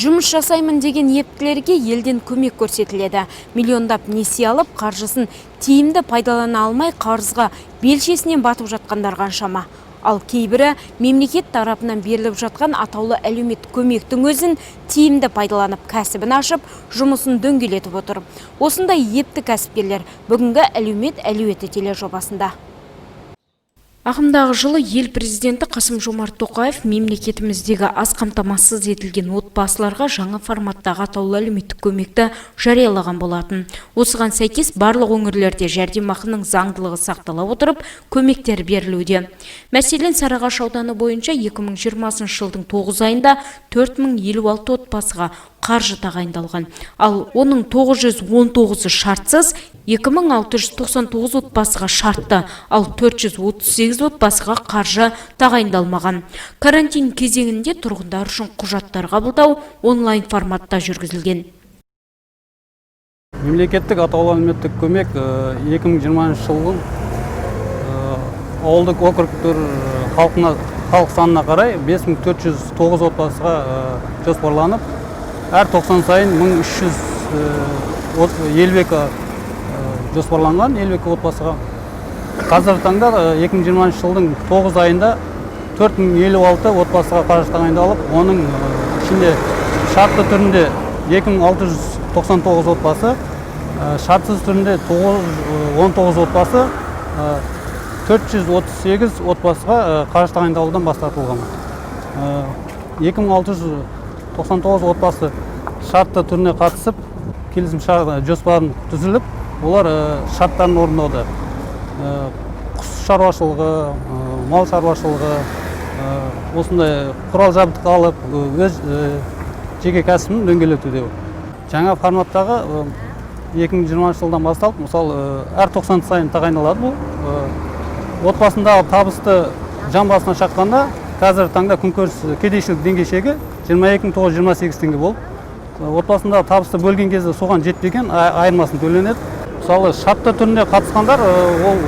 Жұмыс жасаймын деген ептілерге елден көмек көрсетіледі. Миллиондап несие алып, қаржысын тиімді пайдалана алмай, қарызға белшесінен батып жатқандар қаншама. Ал кейбірі мемлекет тарапынан беріліп жатқан атаулы әлеуметтік көмектің өзін тиімді пайдаланып, кәсібін ашып, жұмысын дөңгелетіп отыр. Осындай епті кәсіпкерлер бүгінгі әлеуеті тележобасында. Ағымдағы жылы ел президенті Қасым-Жомарт Тоқаев мемлекетіміздегі аз қамтамасыз етілген отбасыларға жаңа форматтағы атаулы әлеуметтік көмекті жариялаған болатын. Осыған сәйкес барлық өңірлерде жәрдемақының заңдылығы сақтала отырып, көмектер берілуде. Мәселен, Сарыағаш ауданы бойынша 2020 жылдың 9 айында 4056 отбасыға қаржы тағайындалған. Ал оның 919-ы шартсыз, 2699 отбасыға шартты, ал 438 отбасыға қаржы тағайындалмаған. Карантин кезеңінде тұрғындар үшін құжаттар қабылдау онлайн форматта жүргізілген. Мемлекеттік атаулы әлеуметтік көмек 2020 жылдың ауылдық округтер халық санына қарай 5409 отбасыға жоспарланып, әр 90 сайын 1352 жоспарланған 52 отбасыға. Қазіргі таңда 2020 жылдың 9 айында 4056 отбасыға қаржы тағайындалып, оның ішінде шартты түрінде 2699 отбасы, шартсыз түрінде 919 отбасы, 438 отбасыға қаржы тағайындалудан бас тартылған. 2699 отбасы шартты түріне қатысып, келісім жоспарын түзіліп, олар шарттарын орындауда. Құс шаруашылығы, мал шаруашылығы, осындай құрал жабдық алып, өз жеке кәсібін дөңгелетуде. Жаңа форматтағы 2020 жылдан басталып, мысалы, әр 90 сайын тағайындалады бұл. Отбасындағы табысты жан басына шаққанда, қазір таңда күнкөріс кедейшілік деңгейшегі 22928 теңге болып, отбасындағы табысты бөлген кезде соған жетпеген айырмасын төленеді. Мысалы, шартты түрінде қатысқандар, ол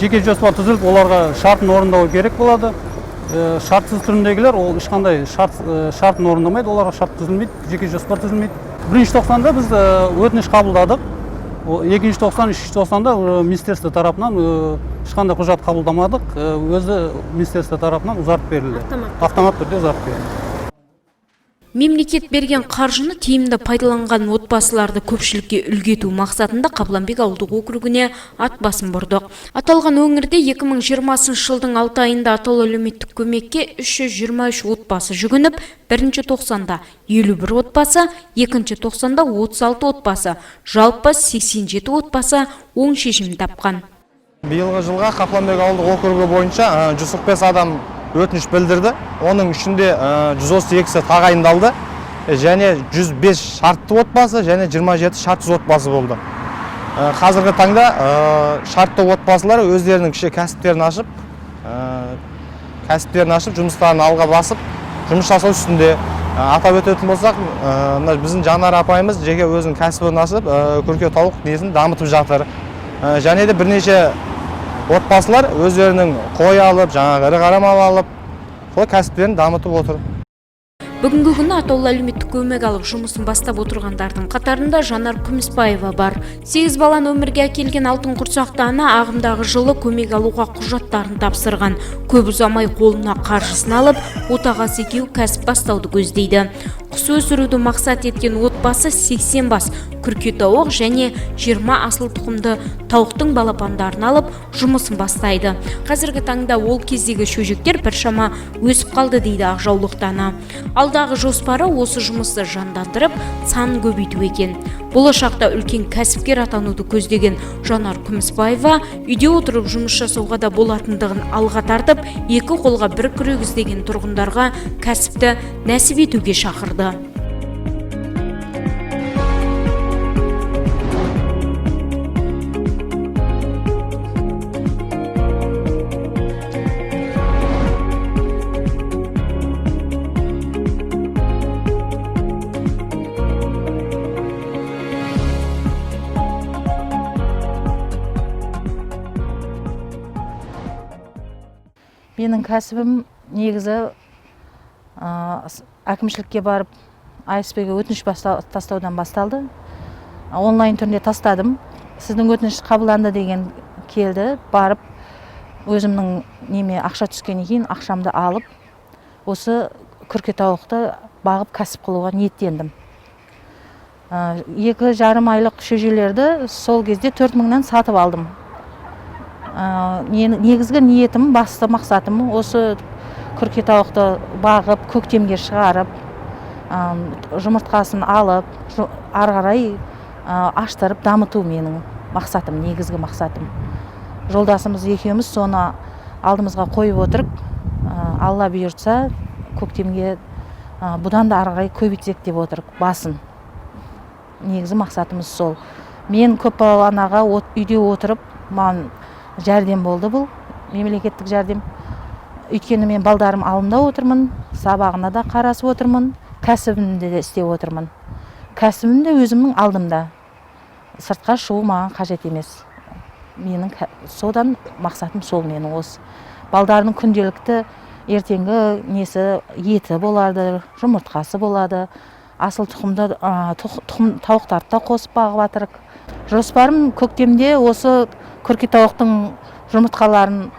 жеке жоспар түзіліп, оларға шартын орындауы керек болады. Шартсыз түріндегілер, ол ешқандай шартын орындамайды, оларға шарт түзілмейді, жеке жоспар түзілмейді. Бірінші тоқсанда біз өтініш қабылдадық. Екінші тоқсан, үшінші тоқсанда министерство тарапынан ешқандай құжат қабылдамадық. Өзі министерство тарапынан ұзартып берілді. Автомат түрде ұзартып берілді. Мемлекет берген қаржыны тиімді пайдаланған отбасыларды көпшілікке үлгі ету мақсатында Қабланбек ауылдық округіне ат басын бұрдық. Аталған өңірде 2020 жылдың 6 айында атаулы әлеуметтік көмекке 323 отбасы жүгініп, бірінші тоқсанда 51 отбасы, екінші тоқсанда 36 отбасы, жалпы 87 отбасы оң шешім тапқан. Биылғы жылға Қабланбек ауылдық округі бойынша 145 адам өтініш білдірді. Оның ішінде 132-сі тағайындалды, және 105 шартты отбасы, және 27 шартсыз отбасы болды. Қазіргі таңда шартты отбасылар өздерінің кіші кәсіптерін ашып, жұмыстарын алға басып, жұмыс жасау үстінде. Атап өтетін болсақ, біздің Жанар апайымыз жеке өзінің кәсібін ашып, күрке тауық несін дамытып жатыр. Және де бірнеше отбасылар өздерінің қой алып, жаңағы ірі қара мал алып, сол кәсіптерін дамытып отыр. Бүгінгі күні атаулы әлеуметтік көмек алып жұмысын бастап отырғандардың қатарында Жанар Күміспаева бар. 8 баланы өмірге әкелген алтын құрсақты ана ағымдағы жылы көмек алуға құжаттарын тапсырған. Көп ұзамай қолына қаржысын алып, отағасы екеуі кәсіп бастауды көздейді. Құс өсіруді мақсат еткен отбасы 80 бас күрке тауық және 20 асыл тұқымды тауықтың балапандарын алып жұмысын бастайды. Қазіргі таңда ол кездегі шөжектер біршама өсіп қалды дейді ақжаулықты ана. Алдағы жоспары осы жұмысты жандандырып, санын көбейту екен. Болашақта үлкен кәсіпкер атануды көздеген Жанар Күміспаева үйде отырып жұмыс жасауға да болатындығын алға тартып, екі қолға бір күрек іздеген тұрғындарға кәсіпті нәсіп етуге шақырды. Менің кәсібім негізі әкімшілікке барып АСП-ге өтініш тастаудан басталды. Онлайн түрінде тастадым. Сіздің өтініш қабылданды деген келді. Барып, өзімнің неме ақша түскеннен кейін ақшамды алып, осы күркетауықты бағып кәсіп қылуға ниеттендім. 2,5 айлық шөжелерді сол кезде 4.000-нан сатып алдым. Негізгі ниетім, басты мақсатым осы күркетауықты бағып, көктемге шығарып, жұмыртқасын алып, ары қарай аштырып дамыту менің мақсатым, негізгі мақсатым. Жолдасымыз екеуміз соны алдымызға қойып отырып, Алла бұйыртса, көктемге бұдан да ары қарай көбейтсек деп отырып, басын. Негізі мақсатымыз сол. Мен көпбалалы анаға үйде отырып, маған жәрдем болды бұл, мемлекеттік жәрдем. Өйткені мен балдарым алымда отырмын, сабағына да қарасып отырмын, кәсібімді де істеп отырмын. Кәсібім де өзімнің алдымда. Сыртқа шығу маған қажет емес. Менің содан мақсатым сол менің осы. Балдарының күнделікті ертеңгі несі еті болады, жұмыртқасы болады. Асыл тұқымды тауықтарды да қосып бағып жатырық. Жоспарым көктемде осы күркетауықтың жұмыртқаларын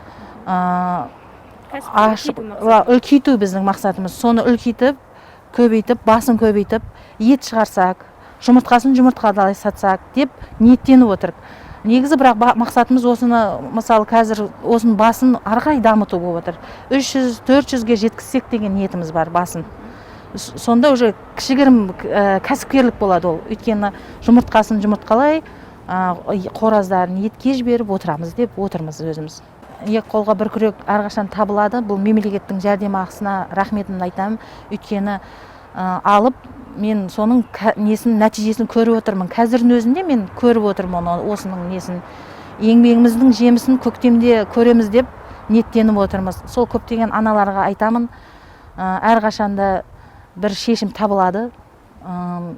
үлкейту біздің мақсатымыз. Соны үлкейтіп, көбейтіп, басын көбейтіп, ет шығарсақ, жұмыртқасын жұмыртқадай сатсақ деп ниеттеніп отырық. Негізі бірақ мақсатымыз осыны, мысалы қазір осының басын ары қарай дамыту болып отыр. 300-400-ге жеткізсек деген ниетіміз бар басын. Сонда уже кішігірім кәсіпкерлік болады ол. Өйткені жұмыртқасын жұмыртқалай, қораздарын етке жіберіп отырамыз деп отырмыз өзіміз. Екі қолға бір күрек әрқашан табылады. Бұл мемлекеттің жәрдемақысына рахметімді айтамын. Өйткені алып, мен соның нәтижесін көріп отырмын. Қазірдің өзінде мен көріп отырмын осының несін. Еңбегіміздің жемісін көктемде көреміз деп ниеттеніп отырмыз. Сол көптеген аналарға айтамын, әрқашанда бір шешім табылады.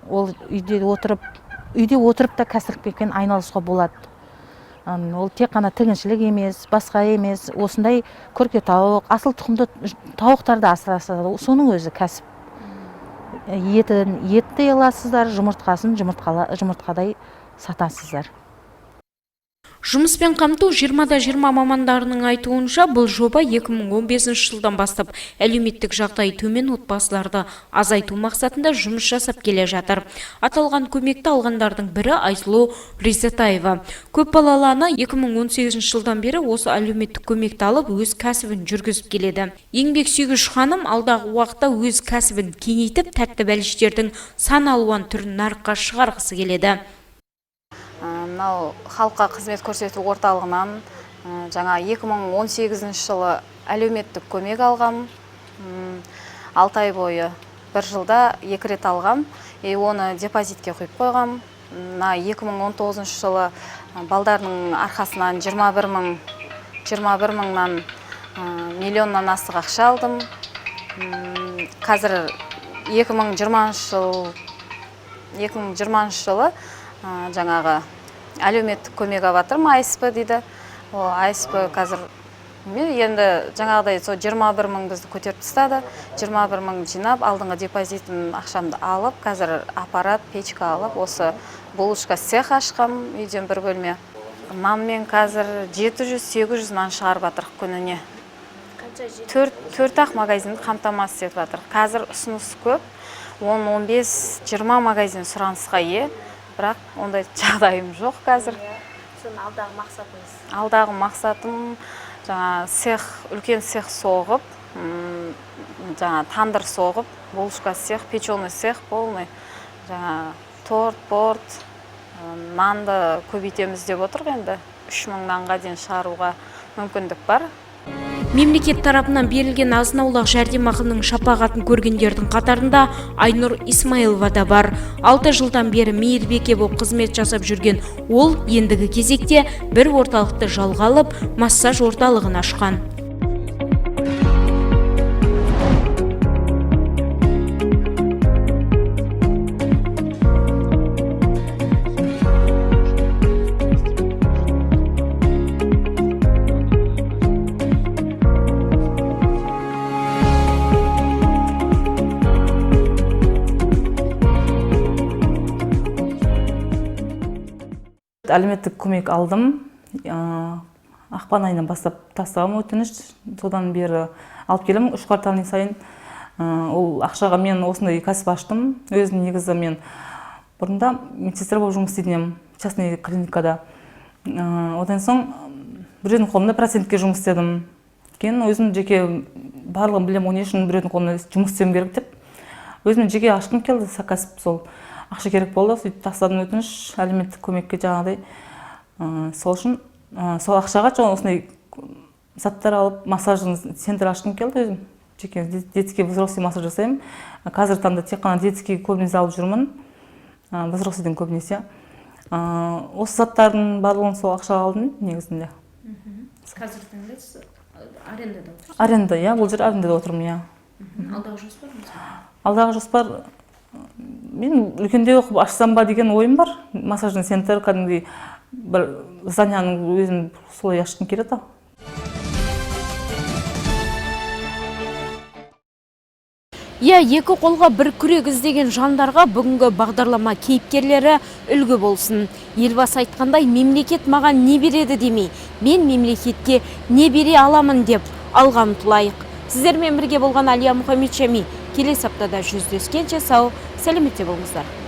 Ол үйде отырып та кәсіпкерлікпен айналысуға болады. Ол тек қана тігіншілік емес, басқа емес, осындай күркетауық, асыл тұқымды тауықтарды асыраса, соның өзі кәсіп. Етті аласыздар, жұмыртқасын жұмыртқадай сатасыздар. Жұмыспен қамту 20-20 мамандарының айтуынша, бұл жоба 2015 жылдан бастап әлеуметтік жағдайы төмен отбасыларды азайту мақсатында жұмыс жасап келе жатыр. Аталған көмекті алғандардың бірі Айсұлу Ризатаева. Көпбалалы ана 2018 жылдан бері осы әлеуметтік көмекті алып, өз кәсібін жүргізіп келеді. Еңбексүйгіш ханым алдағы уақытта өз кәсібін кеңейтіп, тәтті бәліштердің сан алуан түрін нарыққа шығарғысы келеді. Мынау халыққа қызмет көрсету орталығынан жаңа 2018 жылы әлеуметтік көмек алғам. 6 ай бойы бір жылда 2 рет алғам. Оны депозитке құйып қойғам. 2019 жылы балдарының арқасынан 21 мыңнан миллионнан астық ақша алдым. Қазір 2020 жылы жаңағы әлеуметтік көмек алатырмын, АСП дейді. АСП қазір енді жаңағыдай 21 мың бізді көтеріп тастады. 21 мың жинап, алдыңғы депозитім ақшамды алып, қазір аппарат, печка алып, осы булочка цех ашқам, үйден бір бөлме. Нанмен қазір 700-800 нан шығарып жатырық күніне. 4-ақ магазинді қамтамасыз етіп жатыр. Қазір ұсыныс көп, 10-15-20 магазин сұранысқа ие. Бірақ ондай жағдайым жоқ қазір. Соны алдағы мақсатыңыз? Алдағы мақсатым жаңа үлкен цех соғып, жаңа тандыр соғып, булочка цех, печеный цех полный, жаңа торт, борт, нанды көбейтеміз деп отырық енді. 3000 нанға дейін шығаруға мүмкіндік бар. Мемлекет тарапынан берілген азын-аулақ жәрдемақының шапағатын көргендердің қатарында Айнұр Исмаилова да бар. 6 жылдан бері мейірбике болып қызмет жасап жүрген ол ендігі кезекте бір орталықты жалға алып, массаж орталығын ашқан. Әлеуметтік көмек алдым. Ақпан айынан бастап тастағам өтініш. Содан бері алып келем 3 кварталный сайын. Ол ақшаға мен осындай кәсіп аштым. Өзім негізі мен бұрында медсестра болып жұмыс істедім частный клиникада. Одан соң біреудің қолында процентке жұмыс істедім. Кейін өзім жеке барлығын білем, оның үшін біреудің қолында жұмыс істеуім керек деп. Өзім жеке ашқым келді, кәсіп сол ақша керек болды. Сөйтіп тастадым өтініш әлеуметтік көмекке жаңағыдай. Сол үшін сол ақшаға осындай заттар алып массажный центр ашқым келді өзім. Жеке детский взрослый массаж жасаймын. Қазір таңда тек қана детский көбінесе алып жүрмін. Взрослыйдың көбінесе. Осы заттардың барлығын сол ақшаға алдым негізінде. Қазір таңда арендада отырсыз? Аренда, иә, бұл жер арендада отырмын, иә. Алдағы жоспар ма? Алдағы жоспар мен үлкендеу оқып ашсам ба деген ойым бар. Массажный центр кәдімгідей бір зданияның өзін солай ашқым келеді. Иә, екі қолға бір күрек іздеген жандарға бүгінгі бағдарлама кейіпкерлері үлгі болсын. Елбасы айтқандай, мемлекет маған не береді демей, мен мемлекетке не бере аламын деп алға ұмтылайық. Сіздермен бірге болған Әлия Мұхаммед Шами. Келесі аптада жүздескенше сау, сәлеметте болыңыздар.